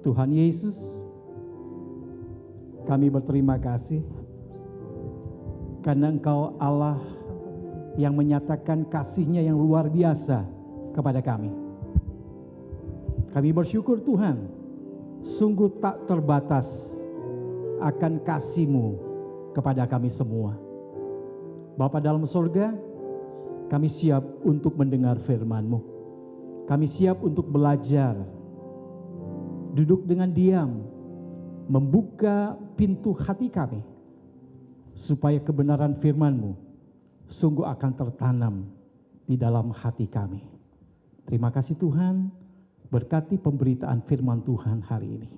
Tuhan Yesus, kami berterima kasih karena Engkau Allah yang menyatakan kasih-Nya yang luar biasa kepada kami. Kami bersyukur Tuhan, sungguh tak terbatas akan kasih-Mu kepada kami semua. Bapa dalam surga, kami siap untuk mendengar firman-Mu. Kami siap untuk belajar, duduk dengan diam, membuka pintu hati kami, supaya kebenaran firman-Mu sungguh akan tertanam di dalam hati kami. Terima kasih Tuhan, berkati pemberitaan firman Tuhan hari ini.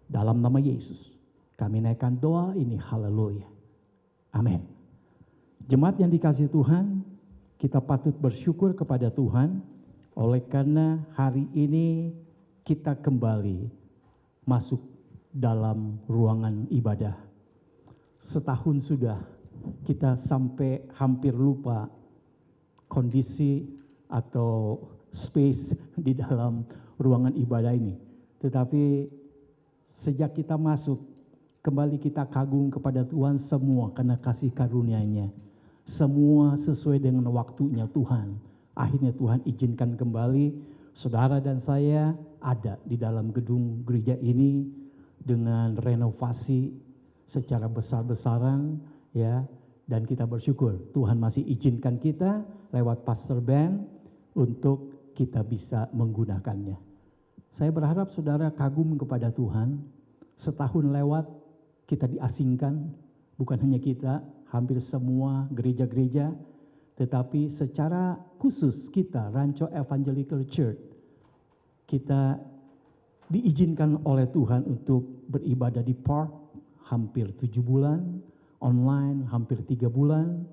Dalam nama Yesus, kami naikkan doa ini, haleluya. Amin. Jemaat yang dikasihi Tuhan, kita patut bersyukur kepada Tuhan, oleh karena hari ini kita kembali masuk dalam ruangan ibadah. Setahun sudah kita sampai hampir lupa kondisi atau space di dalam ruangan ibadah ini. Tetapi sejak kita masuk, kembali kita kagum kepada Tuhan semua karena kasih karunia-Nya. Semua sesuai dengan waktunya Tuhan. Akhirnya Tuhan izinkan kembali saudara dan saya ada di dalam gedung gereja ini dengan renovasi secara besar-besaran, ya. Dan kita bersyukur Tuhan masih izinkan kita lewat Pastor Ben untuk kita bisa menggunakannya. Saya berharap saudara kagum kepada Tuhan. Setahun lewat kita diasingkan, bukan hanya kita, hampir semua gereja-gereja, tetapi secara khusus kita Rancho Evangelical Church, kita diizinkan oleh Tuhan untuk beribadah di park hampir 7 bulan, online hampir 3 bulan,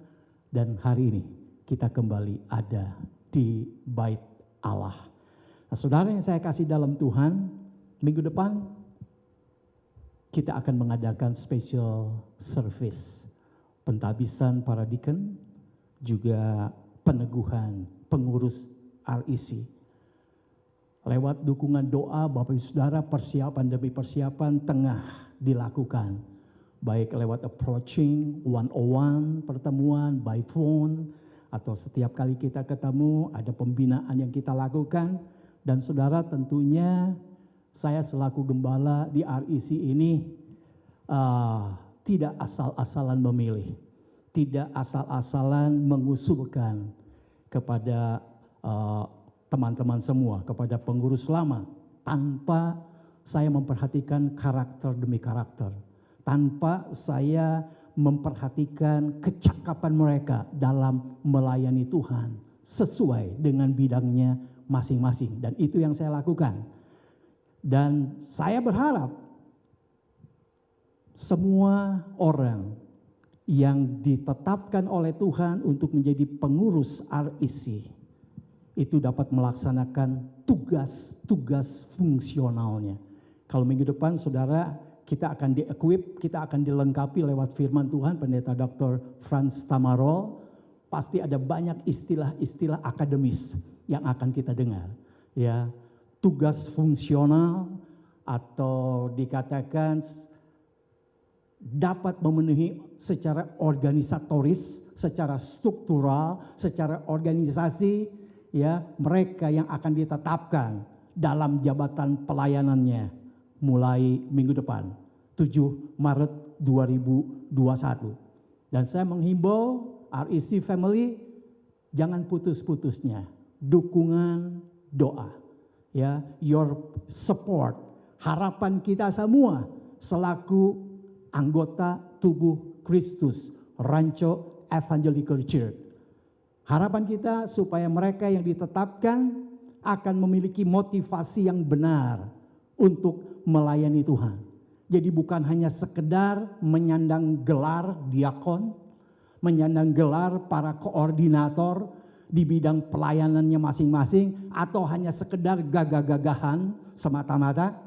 dan hari ini kita kembali ada di Bait Allah. Nah, saudara yang saya kasih dalam Tuhan, minggu depan kita akan mengadakan special service, pentabisan para deacon, juga peneguhan pengurus REC. Lewat dukungan doa Bapak Ibu Saudara, persiapan demi persiapan tengah dilakukan. Baik lewat approaching, one-on-one, pertemuan, by phone, atau setiap kali kita ketemu ada pembinaan yang kita lakukan. Dan saudara tentunya saya selaku gembala di REC ini tidak asal-asalan memilih. Tidak asal-asalan mengusulkan kepada teman-teman semua, kepada pengurus lama, tanpa saya memperhatikan karakter demi karakter, tanpa saya memperhatikan kecakapan mereka dalam melayani Tuhan sesuai dengan bidangnya masing-masing. Dan itu yang saya lakukan. Dan saya berharap semua orang yang ditetapkan oleh Tuhan untuk menjadi pengurus REC itu dapat melaksanakan tugas-tugas fungsionalnya. Kalau minggu depan saudara kita akan di-equip, kita akan dilengkapi lewat firman Tuhan Pendeta Dr. Franz Tamarol, pasti ada banyak istilah-istilah akademis yang akan kita dengar. Ya, tugas fungsional atau dikatakan dapat memenuhi secara organisatoris, secara struktural, secara organisasi, ya, mereka yang akan ditetapkan dalam jabatan pelayanannya mulai minggu depan, 7 Maret 2021. Dan saya menghimbau REC Family, jangan putus-putusnya dukungan doa, ya, your support, harapan kita semua selaku anggota tubuh Kristus Rancho Evangelical Church. Harapan kita supaya mereka yang ditetapkan akan memiliki motivasi yang benar untuk melayani Tuhan. Jadi bukan hanya sekedar menyandang gelar diakon, menyandang gelar para koordinator di bidang pelayanannya masing-masing, atau hanya sekedar gagah-gagahan semata-mata.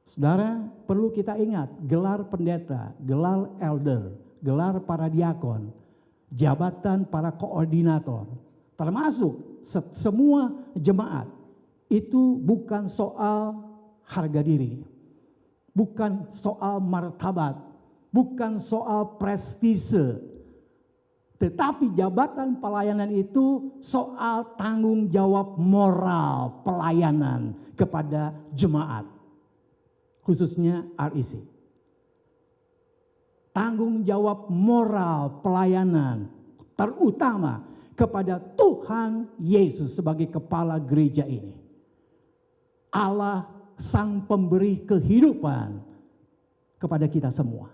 Saudara, perlu kita ingat, gelar pendeta, gelar elder, gelar para diakon, jabatan para koordinator, termasuk semua jemaat, itu bukan soal harga diri, bukan soal martabat, bukan soal prestise, tetapi jabatan pelayanan itu soal tanggung jawab moral pelayanan kepada jemaat, khususnya REC. Tanggung jawab moral pelayanan terutama kepada Tuhan Yesus sebagai kepala gereja ini. Allah sang pemberi kehidupan kepada kita semua.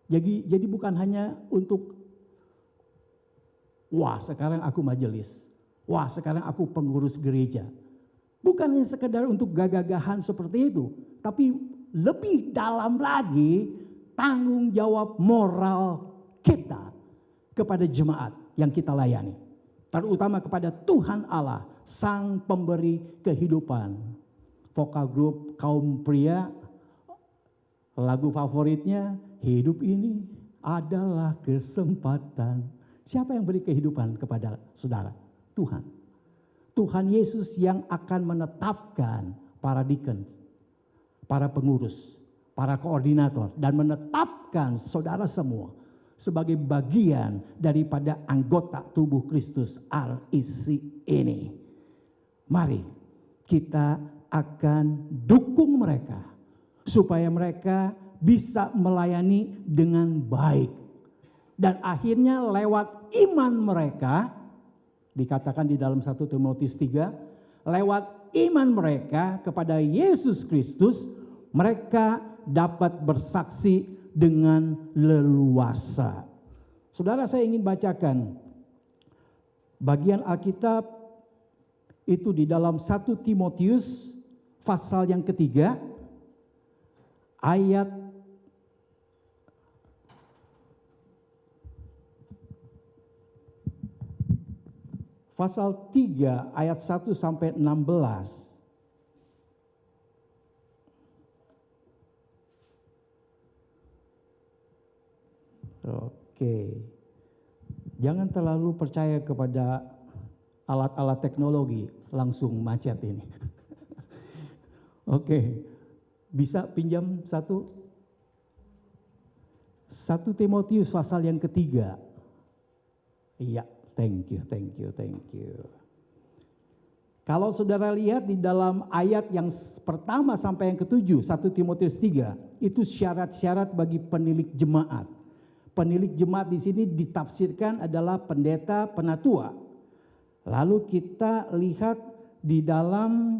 Jadi bukan hanya untuk, wah sekarang aku majelis, wah sekarang aku pengurus gereja. Bukan hanya sekedar untuk gagah-gagahan seperti itu, tapi lebih dalam lagi tanggung jawab moral kita kepada jemaat yang kita layani. Terutama kepada Tuhan Allah, sang pemberi kehidupan. Vokal grup kaum pria, lagu favoritnya, hidup ini adalah kesempatan. Siapa yang beri kehidupan kepada saudara? Tuhan. Tuhan Yesus yang akan menetapkan para deacons, para pengurus, para koordinator, dan menetapkan saudara semua sebagai bagian daripada anggota tubuh Kristus REC ini. Mari kita akan dukung mereka supaya mereka bisa melayani dengan baik. Dan akhirnya lewat iman mereka, dikatakan di dalam 1 Timotius 3, lewat iman mereka kepada Yesus Kristus, mereka dapat bersaksi dengan leluasa. Saudara, saya ingin bacakan bagian Alkitab itu di dalam 1 Timotius pasal yang ketiga, ayat pasal 3 ayat 1 sampai 16. Oke. Jangan terlalu percaya kepada alat-alat teknologi, langsung macet ini. Oke. Bisa pinjam 1 Timotius pasal yang ketiga. Iya, thank you. Kalau saudara lihat di dalam ayat yang pertama sampai yang ketujuh, 1 Timotius 3, itu syarat-syarat bagi penilik jemaat. Penilik jemaat di sini ditafsirkan adalah pendeta penatua. Lalu kita lihat di dalam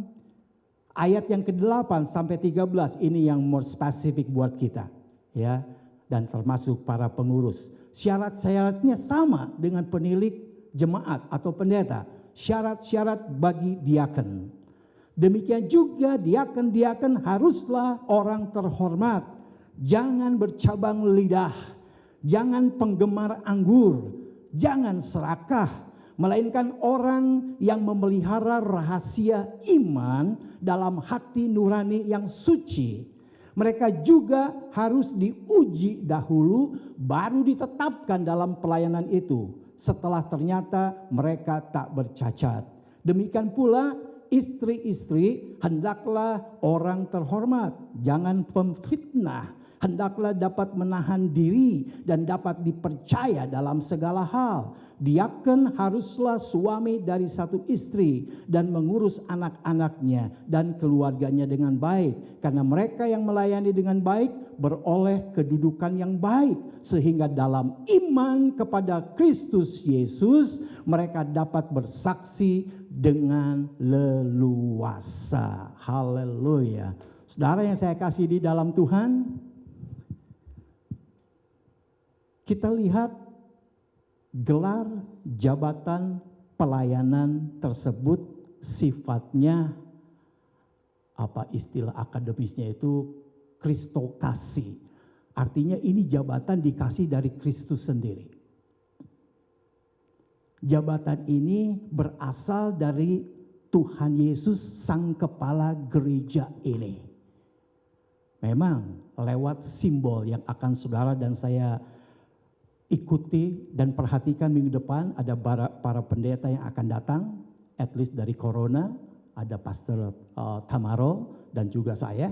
ayat yang ke-8 sampai 13, ini yang more spesifik buat kita, ya, dan termasuk para pengurus. Syarat-syaratnya sama dengan penilik jemaat atau pendeta. Syarat-syarat bagi diaken. Demikian juga diaken-diaken haruslah orang terhormat. Jangan bercabang lidah, jangan penggemar anggur, jangan serakah, melainkan orang yang memelihara rahasia iman dalam hati nurani yang suci. Mereka juga harus diuji dahulu, baru ditetapkan dalam pelayanan itu, setelah ternyata mereka tak bercacat. Demikian pula istri-istri hendaklah orang terhormat, jangan pemfitnah, hendaklah dapat menahan diri dan dapat dipercaya dalam segala hal. Diaken haruslah suami dari satu istri dan mengurus anak-anaknya dan keluarganya dengan baik. Karena mereka yang melayani dengan baik beroleh kedudukan yang baik. Sehingga dalam iman kepada Kristus Yesus mereka dapat bersaksi dengan leluasa. Haleluya. Saudara yang saya kasih di dalam Tuhan, kita lihat gelar jabatan pelayanan tersebut sifatnya, apa istilah akademisnya itu, kristokasi. Artinya ini jabatan dikasih dari Kristus sendiri. Jabatan ini berasal dari Tuhan Yesus sang kepala gereja ini. Memang lewat simbol yang akan saudara dan saya ikuti dan perhatikan minggu depan, ada para pendeta yang akan datang, at least dari Corona, ada Pastor Tamaro dan juga saya,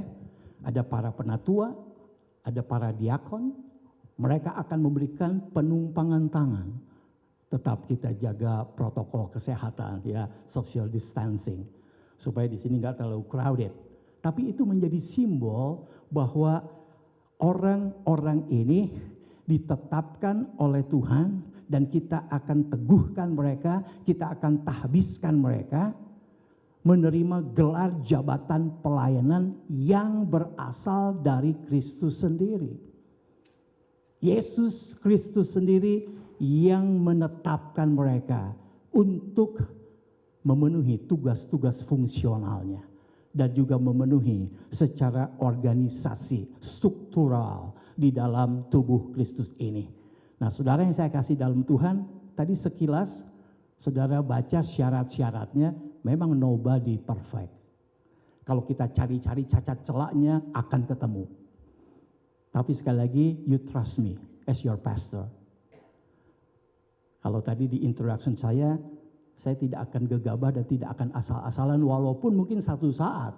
ada para penatua, ada para diakon. Mereka akan memberikan penumpangan tangan. Tetap kita jaga protokol kesehatan, ya, social distancing, supaya di sini nggak terlalu crowded. Tapi itu menjadi simbol bahwa orang-orang ini ditetapkan oleh Tuhan dan kita akan teguhkan mereka, kita akan tahbiskan mereka menerima gelar jabatan pelayanan yang berasal dari Kristus sendiri. Yesus Kristus sendiri yang menetapkan mereka untuk memenuhi tugas-tugas fungsionalnya dan juga memenuhi secara organisasi struktural di dalam tubuh Kristus ini. Nah, saudara yang saya kasih dalam Tuhan, tadi sekilas saudara baca syarat-syaratnya, memang nobody perfect. Kalau kita cari-cari cacat celaknya akan ketemu. Tapi sekali lagi, you trust me as your pastor. Kalau tadi di introduction saya tidak akan gegabah dan tidak akan asal-asalan, walaupun mungkin satu saat,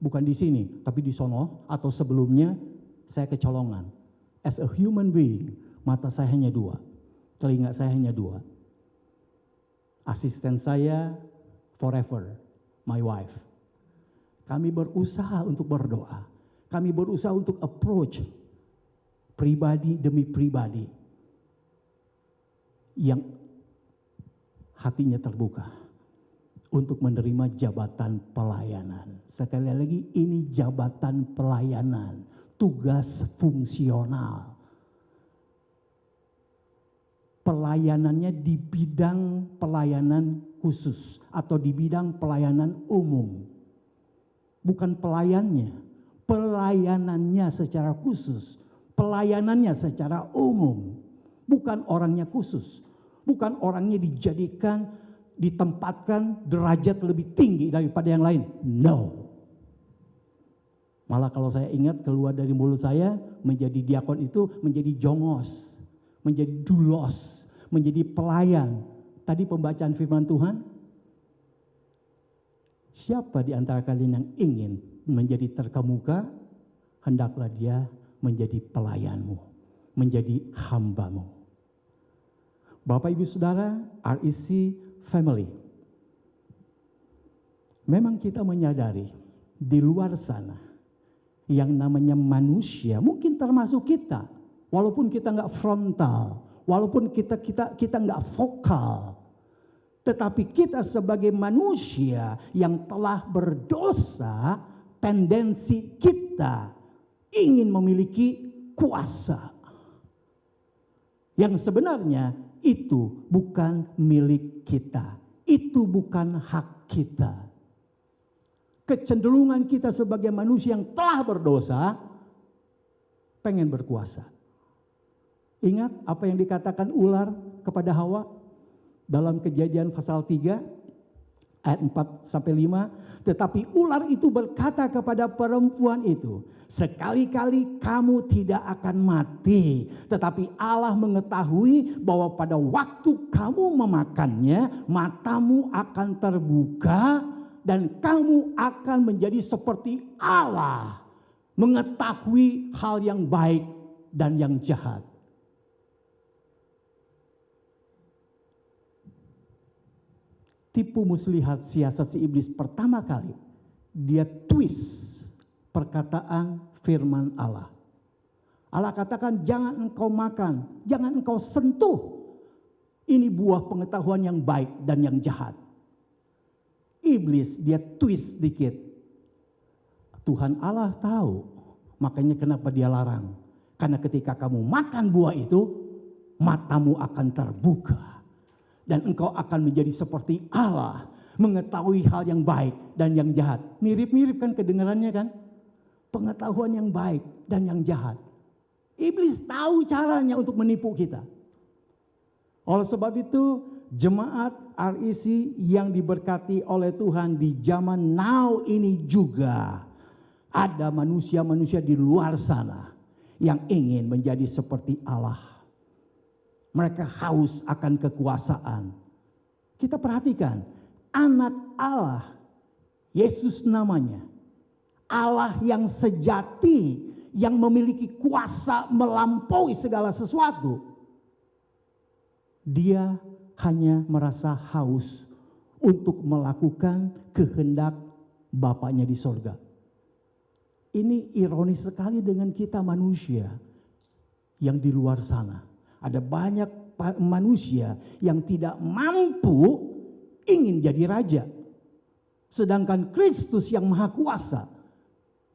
bukan di sini, tapi di sono atau sebelumnya, saya kecolongan. As a human being, mata saya hanya dua, telinga saya hanya dua. Asisten saya forever, my wife. Kami berusaha untuk berdoa. Kami berusaha untuk approach pribadi demi pribadi yang hatinya terbuka untuk menerima jabatan pelayanan. Sekali lagi, ini jabatan pelayanan, tugas fungsional. Pelayanannya di bidang pelayanan khusus atau di bidang pelayanan umum. Bukan pelayannya, pelayanannya secara khusus, pelayanannya secara umum. Bukan orangnya khusus, bukan orangnya dijadikan, ditempatkan derajat lebih tinggi daripada yang lain. No. Malah kalau saya ingat keluar dari mulut saya, menjadi diakon itu menjadi jongos, menjadi dulos, menjadi pelayan. Tadi pembacaan firman Tuhan, siapa di antara kalian yang ingin menjadi terkemuka, hendaklah dia menjadi pelayanmu, menjadi hambamu. Bapak Ibu Saudara, REC Family, memang kita menyadari di luar sana yang namanya manusia, mungkin termasuk kita, walaupun kita nggak frontal, walaupun kita nggak vokal, tetapi kita sebagai manusia yang telah berdosa, tendensi kita ingin memiliki kuasa yang sebenarnya itu bukan milik kita, itu bukan hak kita. Kecenderungan kita sebagai manusia yang telah berdosa, pengen berkuasa. Ingat apa yang dikatakan ular kepada Hawa dalam Kejadian pasal 3 ayat 4-5, tetapi ular itu berkata kepada perempuan itu, sekali-kali kamu tidak akan mati, tetapi Allah mengetahui bahwa pada waktu kamu memakannya, matamu akan terbuka dan kamu akan menjadi seperti Allah, mengetahui hal yang baik dan yang jahat. Tipu muslihat siasat si iblis pertama kali, dia twist perkataan firman Allah. Allah katakan jangan engkau makan, jangan engkau sentuh. Ini buah pengetahuan yang baik dan yang jahat. Iblis dia twist dikit. Tuhan Allah tahu, makanya kenapa dia larang. Karena ketika kamu makan buah itu, matamu akan terbuka. Dan engkau akan menjadi seperti Allah, mengetahui hal yang baik dan yang jahat. Mirip-mirip kan kedengarannya kan? Pengetahuan yang baik dan yang jahat. Iblis tahu caranya untuk menipu kita. Oleh sebab itu, jemaat REC yang diberkati oleh Tuhan di zaman now ini juga ada manusia-manusia di luar sana yang ingin menjadi seperti Allah. Mereka haus akan kekuasaan. Kita perhatikan, anak Allah Yesus namanya. Allah yang sejati, yang memiliki kuasa melampaui segala sesuatu. Dia hanya merasa haus untuk melakukan kehendak Bapaknya di sorga. Ini ironis sekali dengan kita manusia yang di luar sana. Ada banyak manusia yang tidak mampu ingin jadi raja. Sedangkan Kristus yang maha kuasa,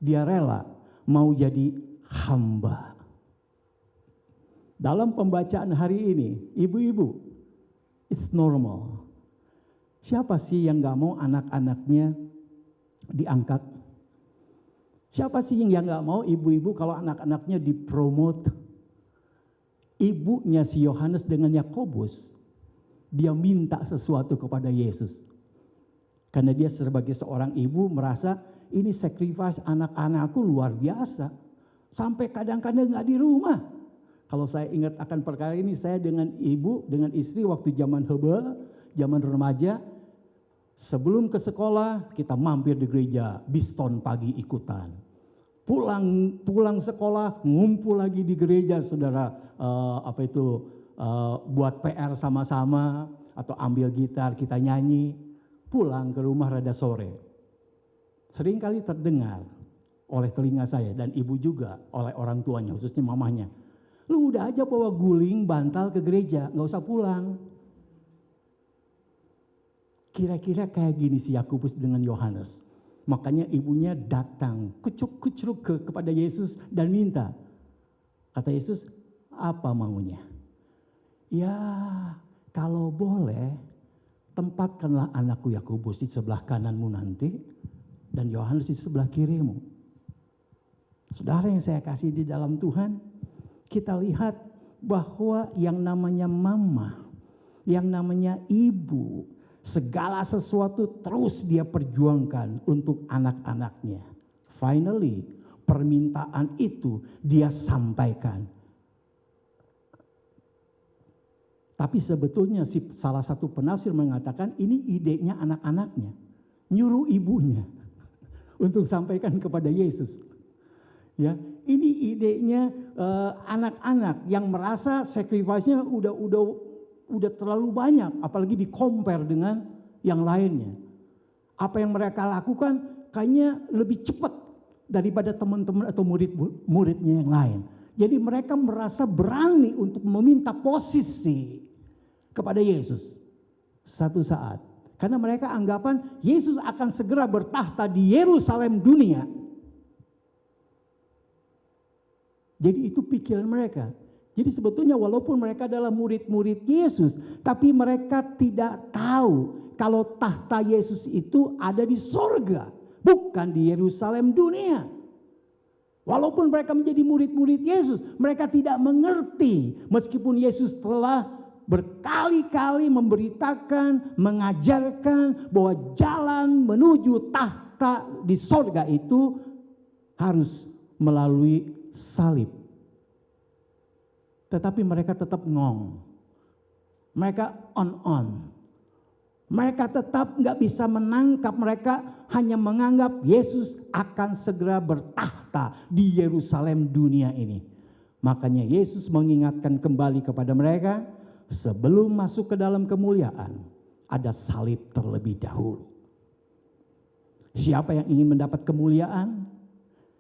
dia rela mau jadi hamba. Dalam pembacaan hari ini, ibu-ibu, it's normal. Siapa sih yang gak mau anak-anaknya diangkat? Siapa sih yang gak mau ibu-ibu kalau anak-anaknya dipromote? Ibunya si Yohanes dengan Yakobus, dia minta sesuatu kepada Yesus. Karena dia sebagai seorang ibu merasa ini sacrifice anak-anakku luar biasa. Sampai kadang-kadang gak di rumah. Kalau saya ingat akan perkara ini, saya dengan ibu, dengan istri waktu zaman hebe, zaman remaja, sebelum ke sekolah kita mampir di gereja, biston pagi ikutan. Pulang sekolah ngumpul lagi di gereja, saudara, buat PR sama-sama atau ambil gitar kita nyanyi. Pulang ke rumah rada sore. Seringkali terdengar oleh telinga saya dan ibu juga oleh orang tuanya, khususnya mamanya. Lu udah aja bawa guling, bantal ke gereja, gak usah pulang. Kira-kira kayak gini si Yakobus dengan Yohanes. Makanya ibunya datang kucuk-kucuk kepada Yesus dan minta. Kata Yesus, apa maunya? Ya kalau boleh, tempatkanlah anakku Yakobus di sebelah kananmu nanti dan Yohanes di sebelah kirimu. Saudara yang saya kasih di dalam Tuhan, kita lihat bahwa yang namanya mama, yang namanya ibu, segala sesuatu terus dia perjuangkan untuk anak-anaknya. Finally, permintaan itu dia sampaikan. Tapi sebetulnya salah satu penafsir mengatakan ini idenya anak-anaknya. Nyuruh ibunya untuk sampaikan kepada Yesus. Ya, ini idenya anak-anak yang merasa sacrifice-nya udah terlalu banyak, apalagi di-compare dengan yang lainnya. Apa yang mereka lakukan kayaknya lebih cepat daripada teman-teman atau murid-muridnya yang lain. Jadi mereka merasa berani untuk meminta posisi kepada Yesus satu saat. Karena mereka anggapan Yesus akan segera bertahta di Yerusalem dunia. Jadi itu pikiran mereka. Jadi sebetulnya walaupun mereka adalah murid-murid Yesus, tapi mereka tidak tahu kalau tahta Yesus itu ada di sorga, bukan di Yerusalem dunia. Walaupun mereka menjadi murid-murid Yesus, mereka tidak mengerti meskipun Yesus telah berkali-kali memberitakan, mengajarkan bahwa jalan menuju tahta di sorga itu harus melalui salib. Tetapi mereka tetap ngong. Mereka on. Mereka tetap gak bisa menangkap, mereka hanya menganggap Yesus akan segera bertahta di Yerusalem dunia ini. Makanya Yesus mengingatkan kembali kepada mereka, sebelum masuk ke dalam kemuliaan, ada salib terlebih dahulu. Siapa yang ingin mendapat kemuliaan,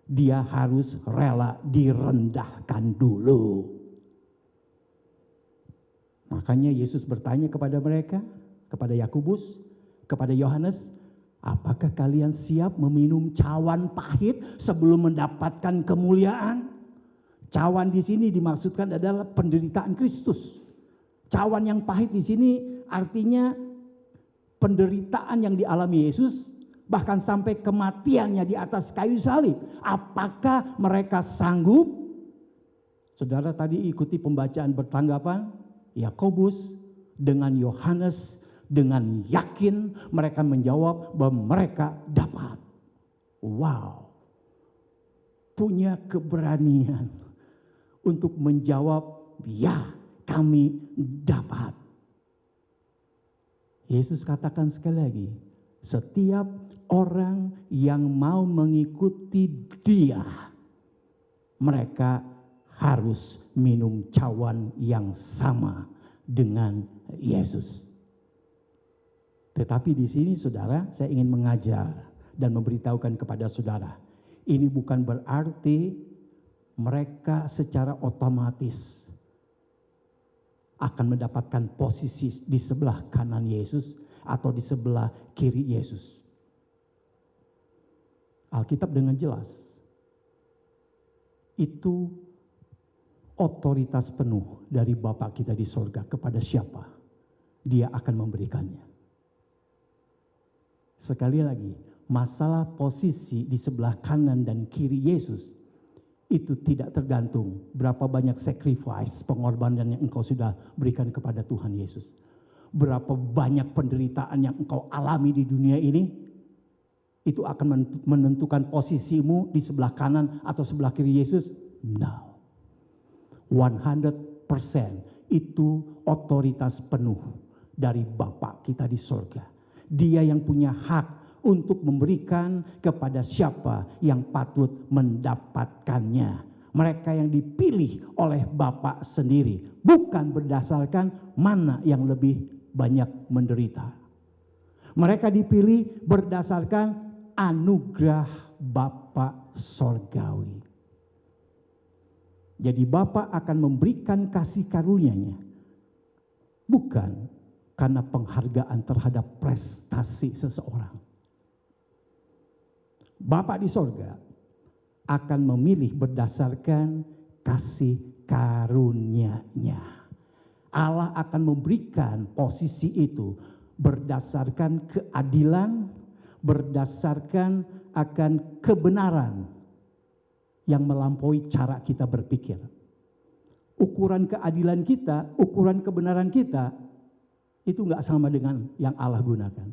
dia harus rela direndahkan dulu. Makanya Yesus bertanya kepada mereka, kepada Yakobus, kepada Yohanes, apakah kalian siap meminum cawan pahit sebelum mendapatkan kemuliaan? Cawan di sini dimaksudkan adalah penderitaan Kristus. Cawan yang pahit di sini artinya penderitaan yang dialami Yesus, bahkan sampai kematiannya di atas kayu salib. Apakah mereka sanggup? Saudara tadi ikuti pembacaan bertanggapan, Yakobus dengan Yohanes dengan yakin mereka menjawab bahwa mereka dapat. Wow, punya keberanian untuk menjawab, ya kami dapat. Yesus katakan sekali lagi, Setiap orang yang mau mengikuti Dia, mereka harus minum cawan yang sama dengan Yesus. Tetapi di sini saudara, saya ingin mengajar dan memberitahukan kepada saudara, ini bukan berarti mereka secara otomatis akan mendapatkan posisi di sebelah kanan Yesus atau di sebelah kiri Yesus. Alkitab dengan jelas, itu otoritas penuh dari Bapa kita di sorga kepada siapa Dia akan memberikannya. Sekali lagi, masalah posisi di sebelah kanan dan kiri Yesus itu tidak tergantung berapa banyak sacrifice, pengorbanan yang engkau sudah berikan kepada Tuhan Yesus. Berapa banyak penderitaan yang engkau alami di dunia ini, itu akan menentukan posisimu di sebelah kanan atau sebelah kiri Yesus? No. 100% itu otoritas penuh dari Bapa kita di sorga. Dia yang punya hak untuk memberikan kepada siapa yang patut mendapatkannya. Mereka yang dipilih oleh Bapa sendiri, bukan berdasarkan mana yang lebih banyak menderita. Mereka dipilih berdasarkan anugerah Bapa sorgawi. Jadi Bapa akan memberikan kasih karunia-Nya bukan karena penghargaan terhadap prestasi seseorang. Bapa di sorga akan memilih berdasarkan kasih karunia-Nya. Allah akan memberikan posisi itu berdasarkan keadilan, berdasarkan akan kebenaran yang melampaui cara kita berpikir. Ukuran keadilan kita, ukuran kebenaran kita, itu nggak sama dengan yang Allah gunakan.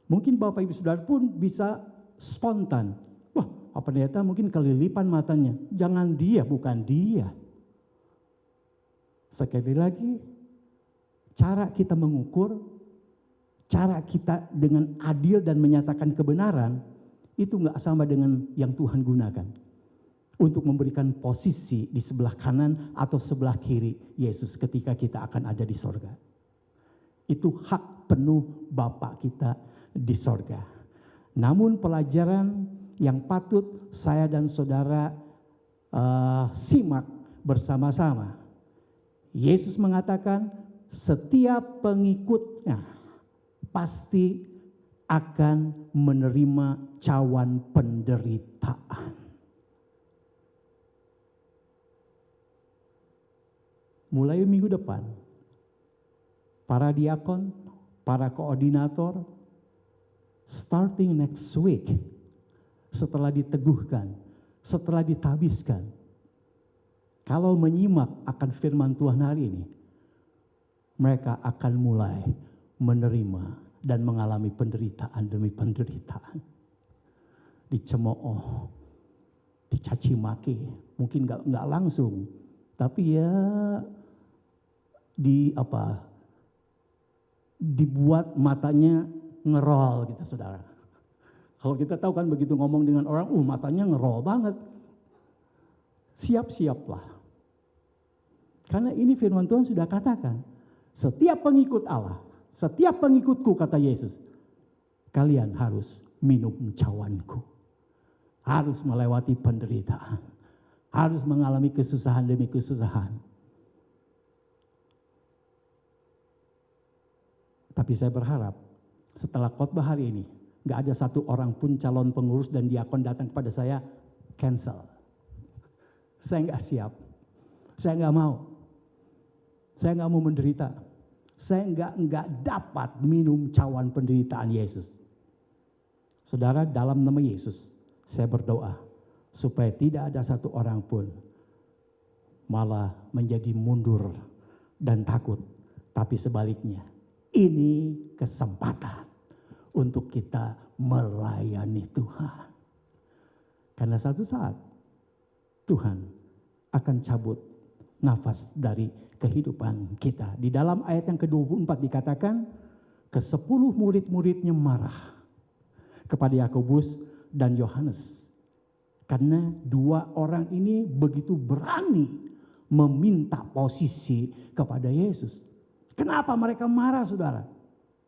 Mungkin Bapak Ibu Saudara pun bisa spontan. Wah, pendeta mungkin kelilipan matanya. Jangan dia, bukan dia. Sekali lagi, cara kita mengukur, cara kita dengan adil dan menyatakan kebenaran, itu nggak sama dengan yang Tuhan gunakan untuk memberikan posisi di sebelah kanan atau sebelah kiri Yesus ketika kita akan ada di sorga. Itu hak penuh Bapa kita di sorga. Namun pelajaran yang patut saya dan saudara simak bersama-sama. Yesus mengatakan setiap pengikutnya pasti akan menerima cawan penderitaan. Mulai minggu depan, para diakon, para koordinator, starting next week, setelah diteguhkan, setelah ditabiskan, kalau menyimak akan firman Tuhan hari ini, mereka akan mulai menerima dan mengalami penderitaan demi penderitaan. Dicemooh, dicaci maki, mungkin nggak langsung, tapi ya dibuat matanya ngerol gitu saudara. Kalau kita tahu kan begitu ngomong dengan orang, matanya ngerol banget. Siap-siaplah. Karena ini firman Tuhan sudah katakan, setiap pengikut Allah, setiap pengikutku kata Yesus, kalian harus minum cawanku. Harus melewati penderitaan. Harus mengalami kesusahan demi kesusahan. Tapi saya berharap setelah khotbah hari ini, gak ada satu orang pun calon pengurus dan diakon datang kepada saya, cancel. Saya gak siap. Saya gak mau. Saya gak mau menderita. Saya gak dapat minum cawan penderitaan Yesus. Saudara, dalam nama Yesus, saya berdoa supaya tidak ada satu orang pun malah menjadi mundur dan takut. Tapi sebaliknya, ini kesempatan untuk kita melayani Tuhan. Karena satu saat Tuhan akan cabut nafas dari kehidupan kita. Di dalam ayat yang ke-24 dikatakan, ke-10 murid-muridnya marah kepada Yakobus dan Yohanes. Karena dua orang ini begitu berani meminta posisi kepada Yesus. Kenapa mereka marah, saudara?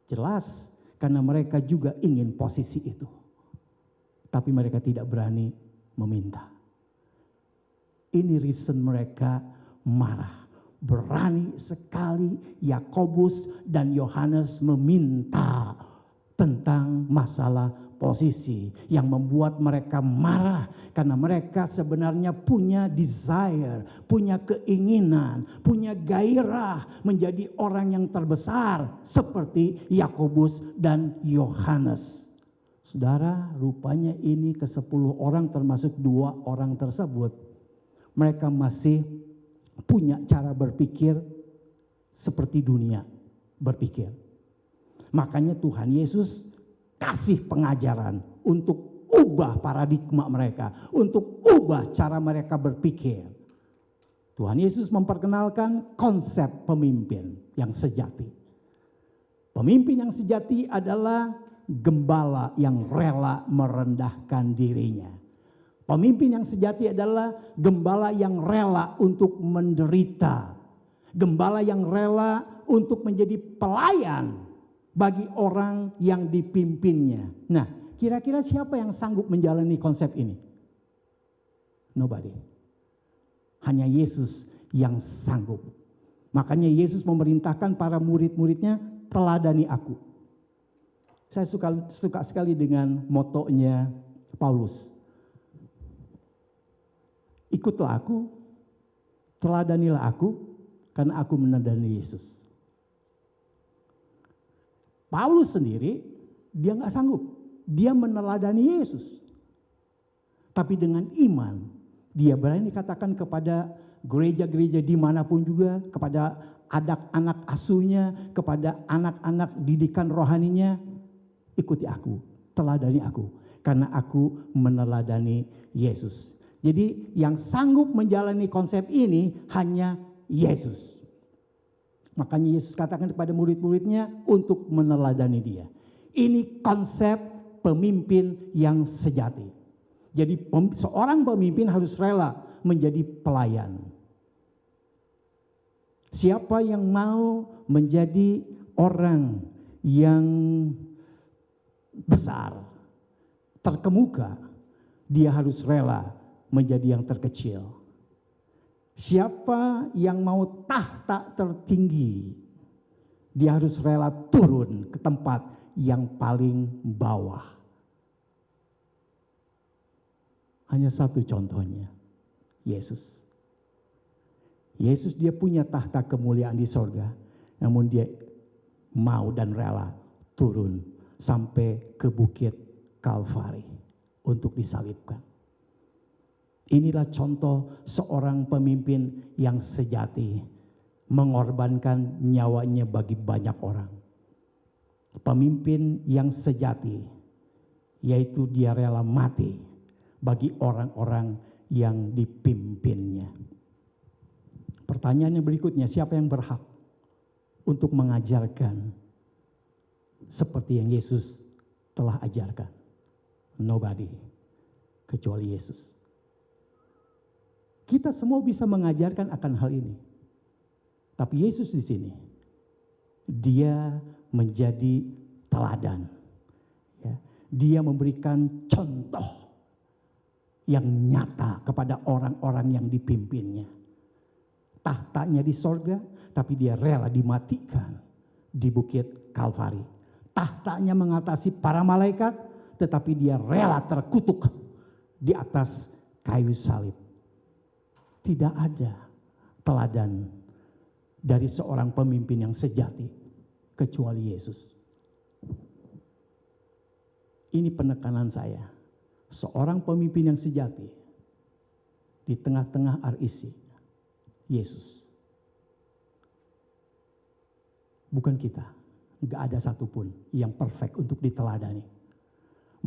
Jelas, karena mereka juga ingin posisi itu. Tapi mereka tidak berani meminta. Ini reason mereka marah. Berani sekali Yakobus dan Yohanes meminta tentang masalah posisi yang membuat mereka marah karena mereka sebenarnya punya desire, punya keinginan, punya gairah menjadi orang yang terbesar seperti Yakobus dan Yohanes. Saudara, rupanya ini ke-10 orang termasuk 2 orang tersebut, mereka masih punya cara berpikir seperti dunia berpikir. Makanya Tuhan Yesus kasih pengajaran untuk ubah paradigma mereka, untuk ubah cara mereka berpikir. Tuhan Yesus memperkenalkan konsep pemimpin yang sejati. Pemimpin yang sejati adalah gembala yang rela merendahkan dirinya. Pemimpin yang sejati adalah gembala yang rela untuk menderita. Gembala yang rela untuk menjadi pelayan bagi orang yang dipimpinnya. Nah, kira-kira siapa yang sanggup menjalani konsep ini? Nobody. Hanya Yesus yang sanggup. Makanya Yesus memerintahkan para murid-muridnya, teladani aku. Saya suka sekali dengan motonya Paulus. Ikutlah aku, teladanilah aku, karena aku meneladani Yesus. Paulus sendiri, dia nggak sanggup. Dia meneladani Yesus. Tapi dengan iman, dia berani katakan kepada gereja-gereja dimanapun juga, kepada anak-anak asuhnya, kepada anak-anak didikan rohaninya, ikuti aku, teladani aku, karena aku meneladani Yesus. Jadi yang sanggup menjalani konsep ini hanya Yesus. Makanya Yesus katakan kepada murid-muridnya untuk meneladani dia. Ini konsep pemimpin yang sejati. Jadi seorang pemimpin harus rela menjadi pelayan. Siapa yang mau menjadi orang yang besar, terkemuka, dia harus rela menjadi yang terkecil. Siapa yang mau tahta tertinggi, dia harus rela turun ke tempat yang paling bawah. Hanya satu contohnya, Yesus. Yesus dia punya tahta kemuliaan di sorga, namun dia mau dan rela turun sampai ke bukit Kalvari untuk disalibkan. Inilah contoh seorang pemimpin yang sejati, mengorbankan nyawanya bagi banyak orang. Pemimpin yang sejati, yaitu dia rela mati bagi orang-orang yang dipimpinnya. Pertanyaan yang berikutnya, siapa yang berhak untuk mengajarkan seperti yang Yesus telah ajarkan? Nobody, kecuali Yesus. Kita semua bisa mengajarkan akan hal ini. Tapi Yesus di sini, dia menjadi teladan. Ya, dia memberikan contoh yang nyata kepada orang-orang yang dipimpinnya. Tahtanya di sorga, tapi dia rela dimatikan di bukit Kalvari. Tahtanya mengatasi para malaikat, tetapi dia rela terkutuk di atas kayu salib. Tidak ada teladan dari seorang pemimpin yang sejati kecuali Yesus. Ini penekanan saya. Seorang pemimpin yang sejati di tengah-tengah RIC, Yesus. Bukan kita. Enggak ada satupun yang perfect untuk diteladani.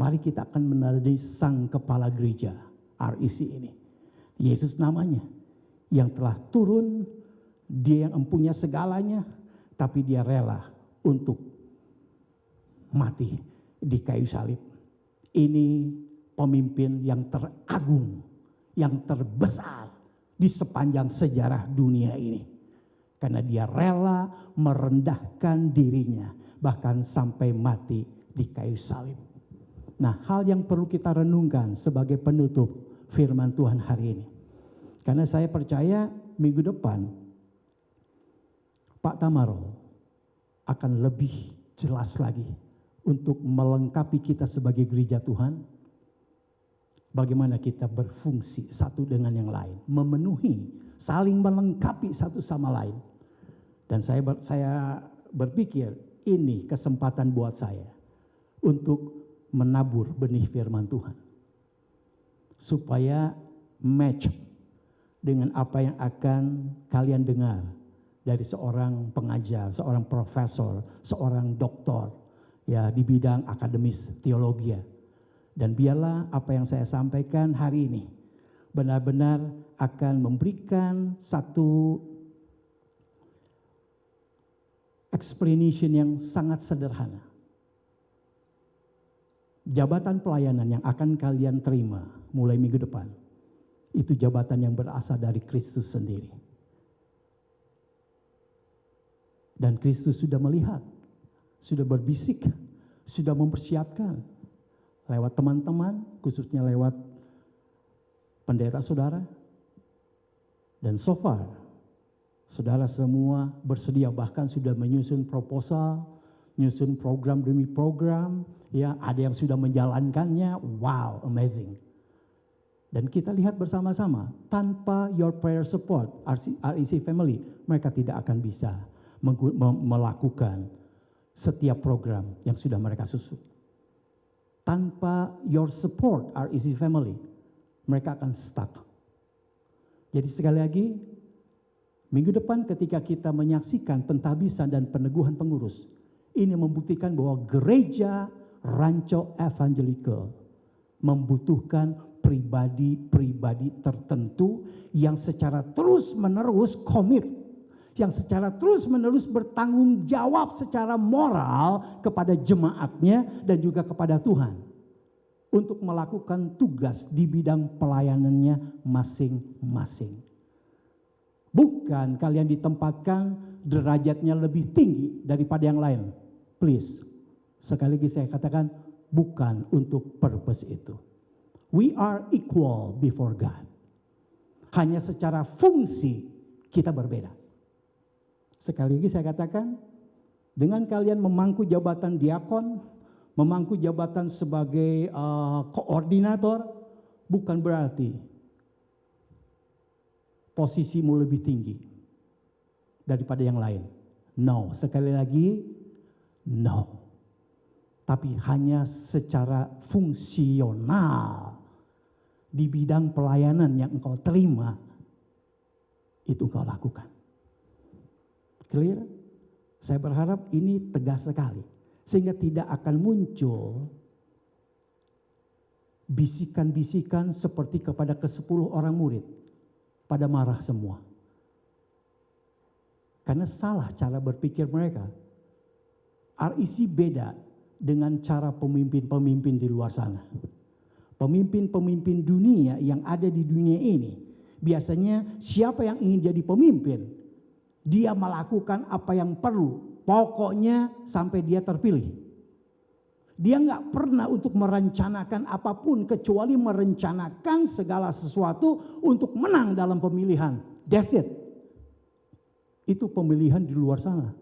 Mari kita akan meneladani sang kepala gereja RIC ini. Yesus namanya, yang telah turun, dia yang mempunyai segalanya, tapi dia rela untuk mati di kayu salib. Ini pemimpin yang teragung, yang terbesar di sepanjang sejarah dunia ini. Karena dia rela merendahkan dirinya, bahkan sampai mati di kayu salib. Nah, hal yang perlu kita renungkan sebagai penutup firman Tuhan hari ini. Karena saya percaya minggu depan Pak Tamaro akan lebih jelas lagi untuk melengkapi kita sebagai gereja Tuhan. Bagaimana kita berfungsi satu dengan yang lain, memenuhi, saling melengkapi satu sama lain. Dan saya berpikir ini kesempatan buat saya untuk menabur benih firman Tuhan. Supaya match dengan apa yang akan kalian dengar dari seorang pengajar, seorang profesor, seorang doktor ya di bidang akademis teologi. Dan biarlah apa yang saya sampaikan hari ini benar-benar akan memberikan satu explanation yang sangat sederhana. Jabatan pelayanan yang akan kalian terima mulai minggu depan, itu jabatan yang berasal dari Kristus sendiri. Dan Kristus sudah melihat, sudah berbisik, sudah mempersiapkan. Lewat teman-teman, khususnya lewat pendeta saudara. Dan so far, saudara semua bersedia, bahkan sudah menyusun proposal, nyusun program demi program, ya ada yang sudah menjalankannya, wow, amazing. Dan kita lihat bersama-sama, tanpa your prayer support, REC Family, mereka tidak akan bisa melakukan setiap program yang sudah mereka susun. Tanpa your support, REC Family, mereka akan stuck. Jadi sekali lagi, minggu depan ketika kita menyaksikan pentabisan dan peneguhan pengurus, ini membuktikan bahwa gereja Rancho Evangelical membutuhkan pribadi-pribadi tertentu yang secara terus-menerus komit, yang secara terus-menerus bertanggung jawab secara moral kepada jemaatnya dan juga kepada Tuhan untuk melakukan tugas di bidang pelayanannya masing-masing. Bukan kalian ditempatkan derajatnya lebih tinggi daripada yang lain. Please, sekali lagi saya katakan bukan untuk purpose itu. We are equal before God. Hanya secara fungsi kita berbeda. Sekali lagi saya katakan, dengan kalian memangku jabatan diakon, memangku jabatan sebagai koordinator, bukan berarti posisimu lebih tinggi daripada yang lain. No, sekali lagi, no. Tapi hanya secara fungsional di bidang pelayanan yang engkau terima, itu engkau lakukan. Clear? Saya berharap ini tegas sekali. Sehingga tidak akan muncul bisikan-bisikan seperti kepada ke-10 orang murid. Pada marah semua. Karena salah cara berpikir mereka. REC beda dengan cara pemimpin-pemimpin di luar sana. Pemimpin-pemimpin dunia yang ada di dunia ini. Biasanya siapa yang ingin jadi pemimpin, dia melakukan apa yang perlu, pokoknya sampai dia terpilih. Dia nggak pernah untuk merencanakan apapun kecuali merencanakan segala sesuatu untuk menang dalam pemilihan. That's it. Itu pemilihan di luar sana.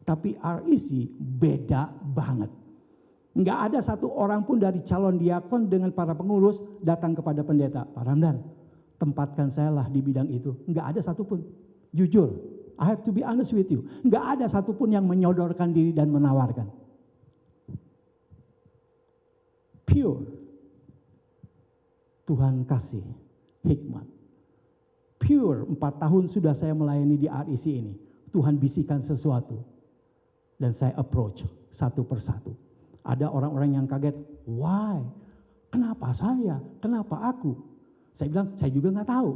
Tapi REC beda banget. Nggak ada satu orang pun dari calon diakon dengan para pengurus datang kepada pendeta, Pak Ramdan, tempatkan saya lah di bidang itu. Nggak ada satupun. Jujur, I have to be honest with you. Nggak ada satupun yang menyodorkan diri dan menawarkan. Pure. Tuhan kasih hikmat. Pure, 4 tahun sudah saya melayani di REC ini. Tuhan bisikan sesuatu. Dan saya approach satu persatu. Ada orang-orang yang kaget, why? Kenapa saya? Kenapa aku? Saya bilang, saya juga nggak tahu.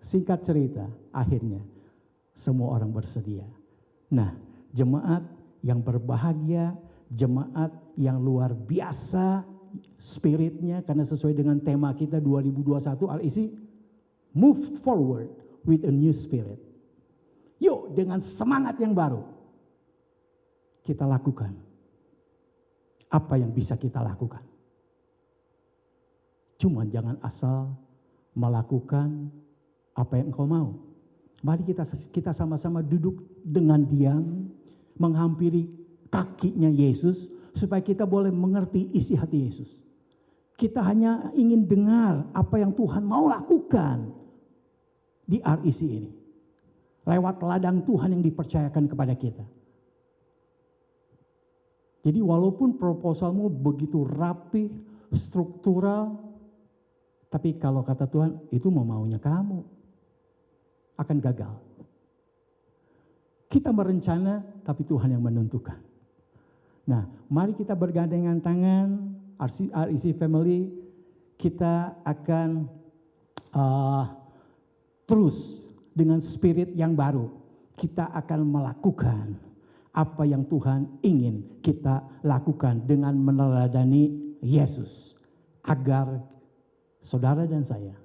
Singkat cerita, akhirnya semua orang bersedia. Nah, Jemaat yang berbahagia, jemaat yang luar biasa spiritnya, karena sesuai dengan tema kita 2021 RIC, move forward with a new spirit. Yuk dengan semangat yang baru kita lakukan apa yang bisa kita lakukan. Cuma jangan asal melakukan apa yang engkau mau. Mari kita sama-sama duduk dengan diam, menghampiri kakinya Yesus, supaya kita boleh mengerti isi hati Yesus. Kita hanya ingin dengar apa yang Tuhan mau lakukan di RIC ini. Lewat ladang Tuhan yang dipercayakan kepada kita. Jadi walaupun proposalmu begitu rapi, struktural, tapi kalau kata Tuhan, itu maunya kamu, akan gagal. Kita merencana, tapi Tuhan yang menentukan. Nah, mari kita bergandengan tangan, RIC Family, kita akan terus dengan spirit yang baru. Kita akan melakukan apa yang Tuhan ingin kita lakukan dengan meneladani Yesus. Agar saudara dan saya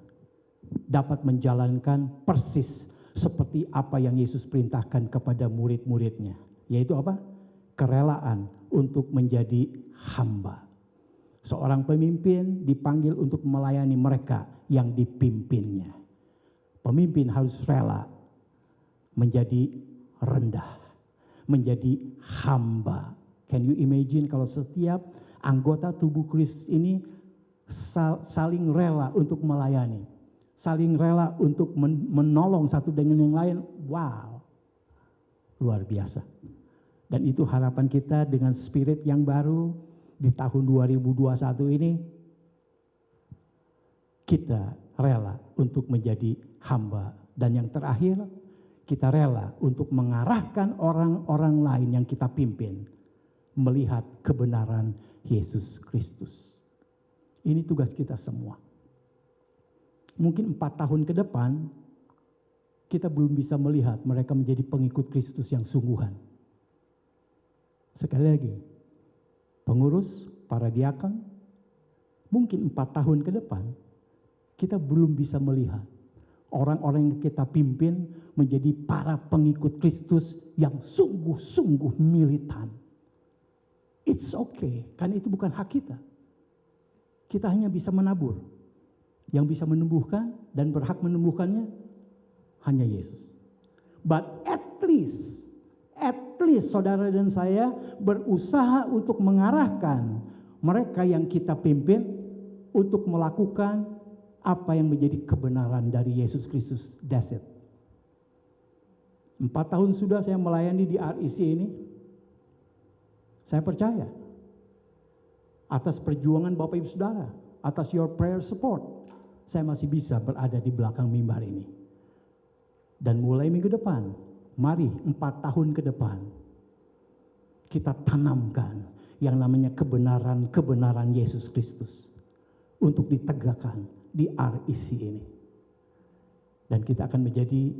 dapat menjalankan persis seperti apa yang Yesus perintahkan kepada murid-muridnya. Yaitu apa? Kerelaan untuk menjadi hamba. Seorang pemimpin dipanggil untuk melayani mereka yang dipimpinnya. Pemimpin harus rela menjadi rendah, menjadi hamba. Can you imagine kalau setiap anggota tubuh Kristus ini saling rela untuk melayani, saling rela untuk menolong satu dengan yang lain. Wow, luar biasa. Dan itu harapan kita dengan spirit yang baru di tahun 2021 ini. Kita rela untuk menjadi hamba. Dan yang terakhir, kita rela untuk mengarahkan orang-orang lain yang kita pimpin melihat kebenaran Yesus Kristus. Ini tugas kita semua. Mungkin 4 tahun ke depan, kita belum bisa melihat mereka menjadi pengikut Kristus yang sungguhan. Sekali lagi, pengurus, para diakon, mungkin 4 tahun ke depan, kita belum bisa melihat orang-orang yang kita pimpin menjadi para pengikut Kristus yang sungguh-sungguh militan. It's okay, karena itu bukan hak kita. Kita hanya bisa menabur. Yang bisa menumbuhkan dan berhak menumbuhkannya hanya Yesus. But at least saudara dan saya berusaha untuk mengarahkan mereka yang kita pimpin untuk melakukan apa yang menjadi kebenaran dari Yesus Kristus. That's it. 4 tahun sudah saya melayani di RIC ini. Saya percaya atas perjuangan Bapak Ibu Saudara, atas your prayer support, saya masih bisa berada di belakang mimbar ini. Dan mulai minggu depan, mari 4 tahun ke depan, kita tanamkan yang namanya kebenaran Yesus Kristus untuk ditegakkan di RIC ini. Dan kita akan menjadi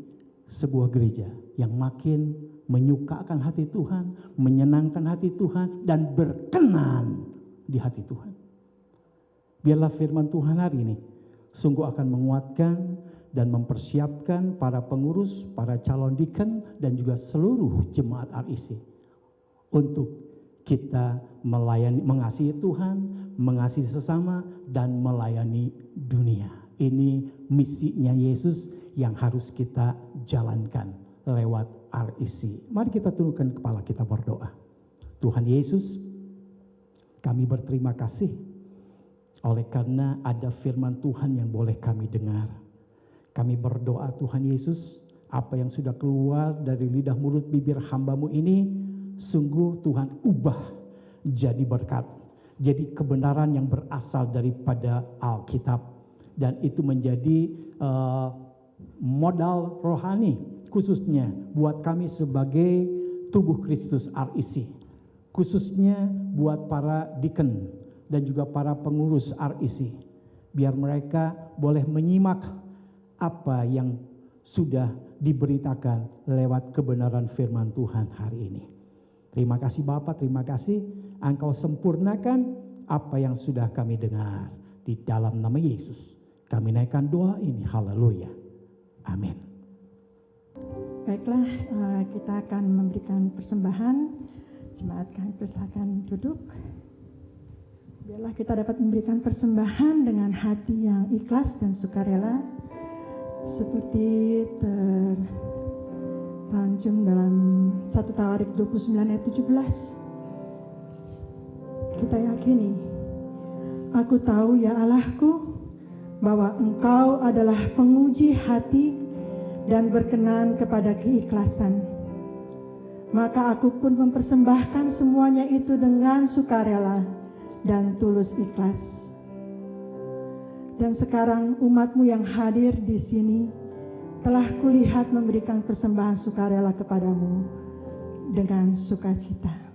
sebuah gereja yang makin menyukakan hati Tuhan, menyenangkan hati Tuhan, dan berkenan di hati Tuhan. Biarlah firman Tuhan hari ini sungguh akan menguatkan dan mempersiapkan para pengurus, para calon deacon, dan juga seluruh jemaat RIC untuk kita melayani, mengasihi Tuhan, mengasihi sesama, dan melayani dunia. Ini misinya Yesus yang harus kita jalankan lewat RIC. Mari kita tundukkan kepala kita berdoa. Tuhan Yesus, kami berterima kasih oleh karena ada firman Tuhan yang boleh kami dengar. Kami berdoa Tuhan Yesus, apa yang sudah keluar dari lidah mulut bibir hamba-Mu ini, sungguh Tuhan ubah jadi berkat. Jadi kebenaran yang berasal daripada Alkitab. Dan itu menjadi modal rohani khususnya buat kami sebagai tubuh Kristus RIC. Khususnya buat para deacon dan juga para pengurus RIC. Biar mereka boleh menyimak apa yang sudah diberitakan lewat kebenaran firman Tuhan hari ini. Terima kasih Bapa, terima kasih Engkau sempurnakan apa yang sudah kami dengar. Di dalam nama Yesus kami naikkan doa ini, haleluya, amin. Baiklah, kita akan memberikan persembahan. Jemaat kami persilakan duduk. Biarlah kita dapat memberikan persembahan dengan hati yang ikhlas dan sukarela, seperti tercantum dalam 1 Tawarik 29 ayat 17. Kita yakini, aku tahu ya Allahku, bahwa Engkau adalah penguji hati dan berkenan kepada keikhlasan. Maka aku pun mempersembahkan semuanya itu dengan sukarela dan tulus ikhlas. Dan sekarang umat-Mu yang hadir di sini telah kulihat memberikan persembahan sukarela kepadamu dengan sukacita.